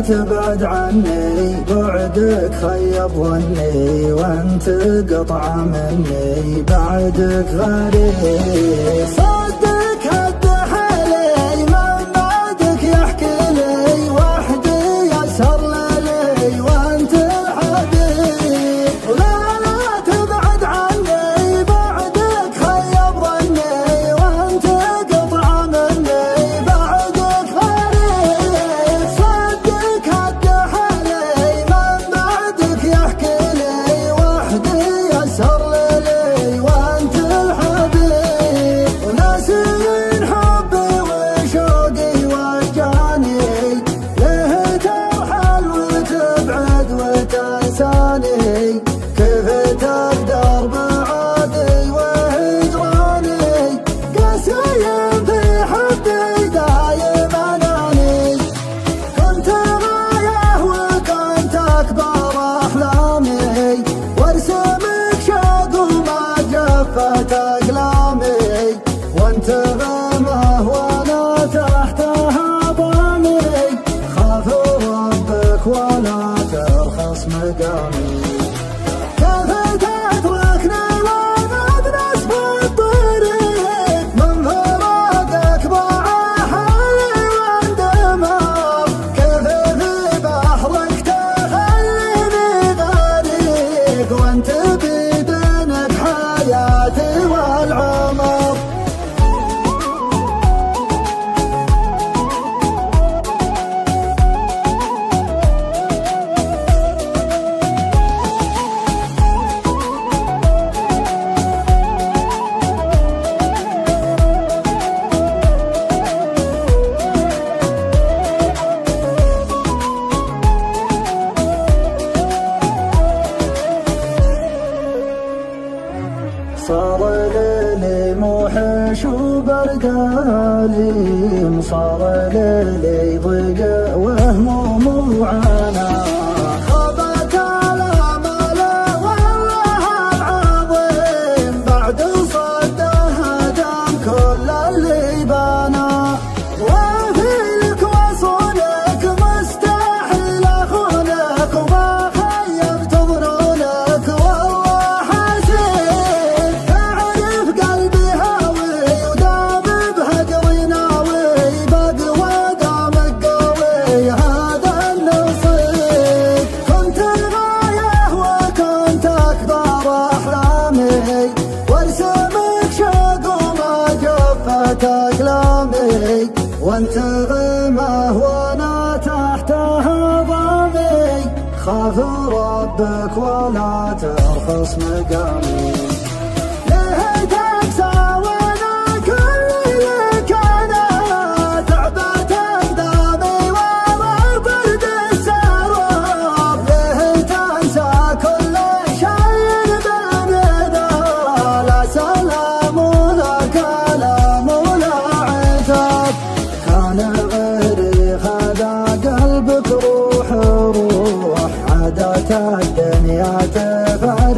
تبعد عني، بعدك خيب ظني وانت قطعة مني، بعدك غريب. صدق هد حالي من بعدك يحكي لي، وحدي يسهر ليلي وانت الحبيب. ولا تبعد عني، بعدك خيب ظني وانت قطعة مني، بعدك غريب. صدق هد حالي من بعدك يحكي لي، وحدي يسهر ليلي وانت الحبيب. وناسين حبي وشوقي وجاني، ليه ترحل وتبعد وتنساني، كيف تقدر بعادي وهجراني، قاسي في حبي دايم اناني. كنت غاية وكنت اكبر احلامي، وارسمك شوق وما جفت اقلامي، وانت غمه وانا تحت هضامي، خاف ربك ولا ترخص مقامي. كيف تتركني وانا بنصف الطريق، من فراقك ضاع حالي واندمر، كيف في بحرك تخليني غريق، وانت بيدينك حياتي والعمر. صار ليلي موحش وبرد أليم، صار ليلي ضيق وهموم وعنا، خابت الآمال والله العظيم، بعد صده هدم كل اللي بنا. وفيك وصولك مستحيل أخونك، وما خيبت ظنونك والله حسيب. تعرف قلبي هاوي ودام بهجري ناوي، بقوى دامك قوي هذا النصيب. كنت الغاية وكنت أكبر أحلامي، وارسمك شوق وما جفت أقلامي، وانت غمه وانا تحت هضامي، خاف ربك ولا ترخص مقامي. ليه تقسى وانا كل لك انا، تعبت اقدامي وما برد السراب، ليه تنسى كل شيء بيننا، لا سلام ولا كلام ولا عتاب. كان غيري خذا قلبك روح روح، عادات الدنيا تفعل